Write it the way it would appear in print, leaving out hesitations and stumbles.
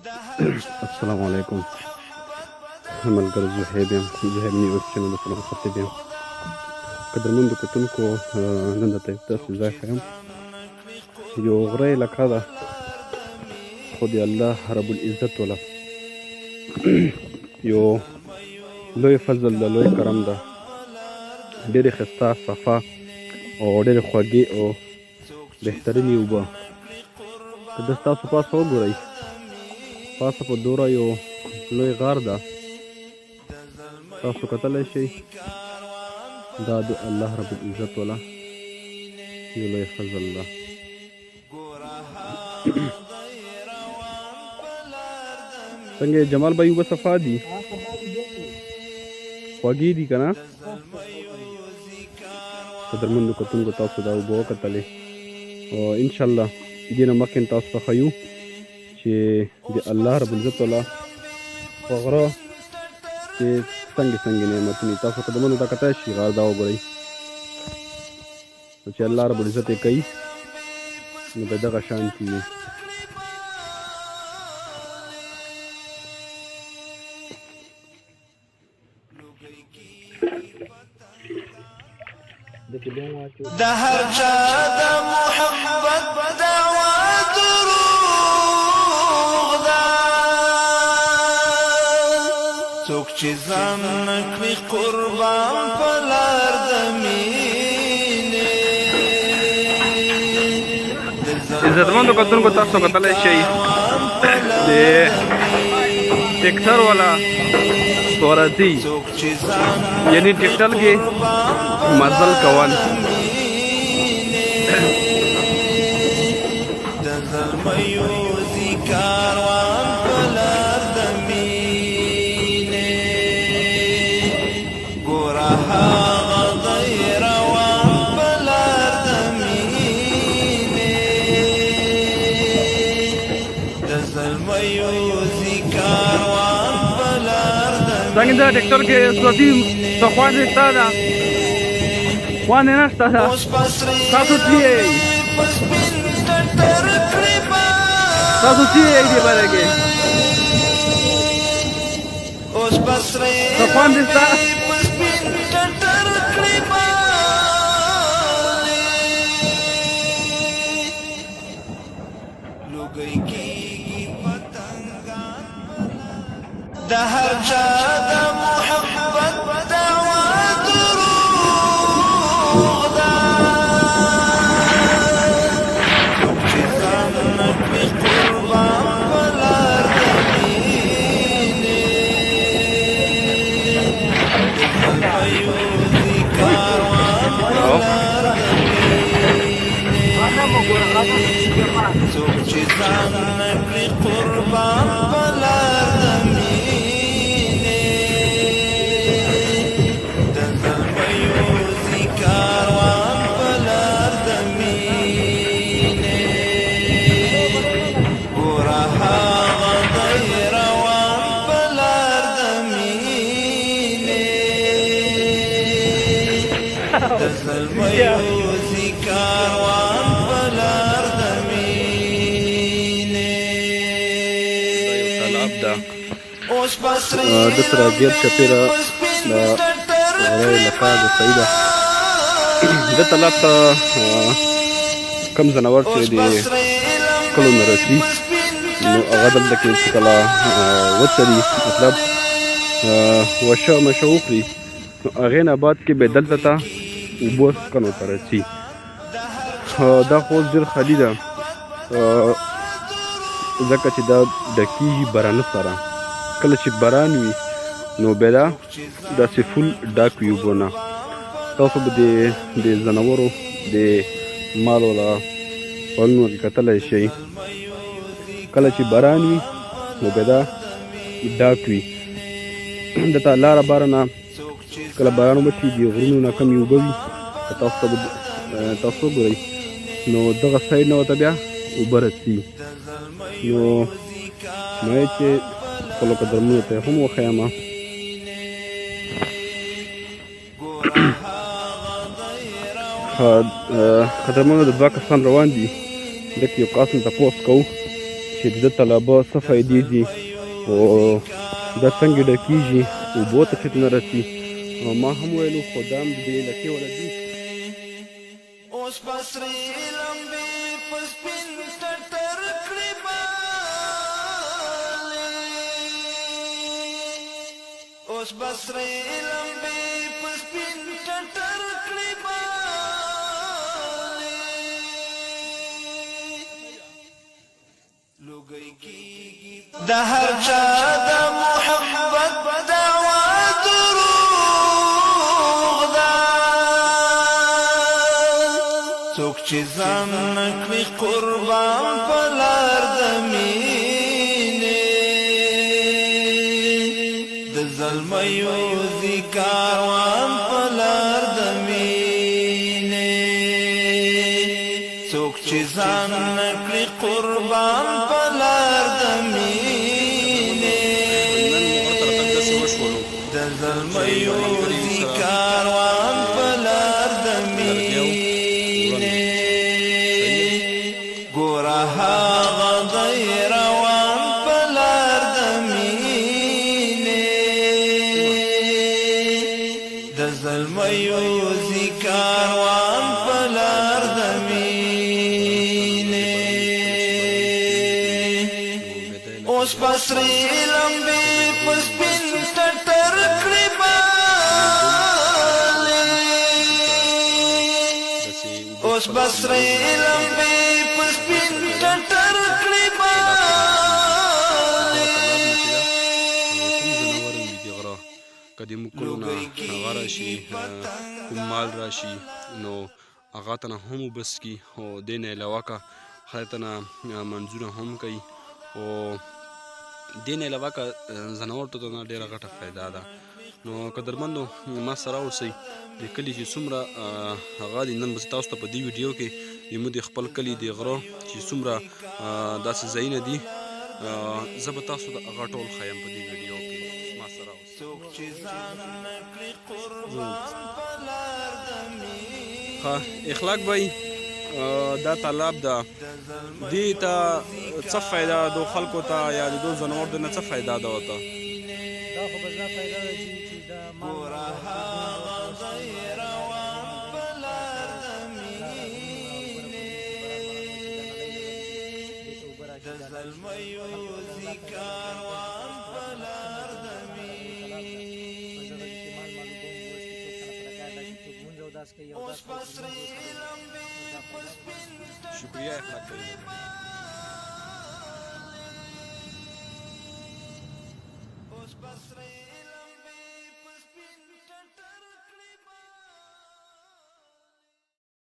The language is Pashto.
السلام علیکم. ملګرو زهیب یم، زهیب نیوز چینل سره مخاطب یم. قدرمنو کتونکو، نن درته داسې ځای ښیم، یو غره علاقه ده، خو د الله رب العزت والا یو لوی فضل ده، لوی کرم ده، ډېرې ښایسته، صفا او ډېرې خوږې او بهترینې اوبه. که ده ستاسو پاسه وګورئ، پاسه په دوره یو لوی غار ده، تاسو کتلی شئ. دا د الله رب العزت والا یو لوی فضل ده. څنګه جمال بھائی اوبه صفا دي؟ خوږې دي که نه؟ قدرمنو کتونکو، تاسو دا اوبه وکتلې او انشاءالله دې نه مخکې تاسو ته ښیو چې د الله رب العزت والا په غره چې څنګه څنګه نعمتونه. تاسو قدمونو ته کتلی شئ، غار دا وګورئ چې الله رب العزت یې کوي نو به دغه شانتي وي. د هر چا د محبت دعوا دروغ ده، څوک چې ځان نکړي قربان په لار د مینې. عزتمندو کتونکو، تاسو کتلی شئ د ټیکټر والا سوارتي، یعنی ټیکټر کې مزل کول. د زلمیو کاروان په لار د مینې، ګوره هغه دی روان په لار د مینې. د زلمیو کاروان په لار د څنګه دا ټیکټر کې سوارتي څه خواندې شته ده؟ خواندې نشته ده. تاسو تللی تاسو چیرې دې باره کې څه خواندې شته؟ د هر چا د محبت دعوا دروغ ده، څوک چې ځان نکړي قربان په لار د مینې. د زلمیو کاروان په لار د مینې، څوک چې ځان نکړي قربان په لار د مینې. د سره ګیر چپیره د غره علاقه د صحیح ده. د طرف ته کم ځناور چې د کلو نه رسي نو هغه دلته کې چې کله وڅري، مطلب وشه مشه وخوري، نو هغې نه بعد کې به دلته ته اوبه کنو ته رسي. دا خو ډېر خالي ده ځکه چې دا ډکېږي بارانه سره. کله چې باران وي نو بیا دا داسې فول ډک وي اوبو نه. تاسو به د ځناورو د مال والا فالونو کې کتلی شئ، کله چې باران وي نو بیا دا ډک وي. دلته لاره باره نه کله باران وشي د غرونو نه کمې اوبه وي، تاسو وګورئ نو دغه سایډ نه ورته بیا اوبه رسي. نو مایه چې خپلو قدرمنو ته هم وښیم. قدرمنو د دوه کسان روان دي، دلته یو کس نه تپوس کوو چې د طلبه څه فایدې دي او دا څنګه ډکیږي، اوبو ته څه نه رسي. ما هم ویلو خو دا هم د دې علاقې والا دي. اوس پسرې لمبې په سپین ټټر کړې بالې، اوس پسرې لمبې په سپین ټټر کړې بالې، لوګي کېږي د هر چا د محبت دعوا دروغ ده، څوک چې ځان نکړي قربان په لار د مینې، د زلمیو ځي کاروان په لار د مینې، څوک چې ځان نکړي قربان په لار د مینې، د زلمیو ځي کاروان په لار د مینې، ګوره هغه دی روان په لار د مینې، د زلمیو ځي کاروان په لار د مینې، اوس پسرې لمبې په سپین ټټر کړې بالې، اوس پسرې لمبې په سپین ټټر کړې بالې، که د موږ کلونه هغه راشي کوم مال راشي نو هغه ته نه هم وبس کي او دې نه علاوه که خدای ته نه منځونه هم کوي او دې نه علاوه که ځناور ته نه ډېره غټه فایده ده. نو قدرمندو ما سره اوسئ د کلي چې څومره هغه دي نن به تاسو ته په دې ویډیو کې زموږ د خپل کلي د غره چې څومره داسې ځایونه دي زه به تاسو ته هغه ټول ښیم په دې ویډیو کې. ما سره اوسئ. اخلاق بھائی دا طلب ده دې ته څه فایده دو خلکو ته یا د دو ځناور د نه څه فایده ده ورته؟ دا خو بس دا فایده ده چې دا مال شکریہ اخلاق بھائی.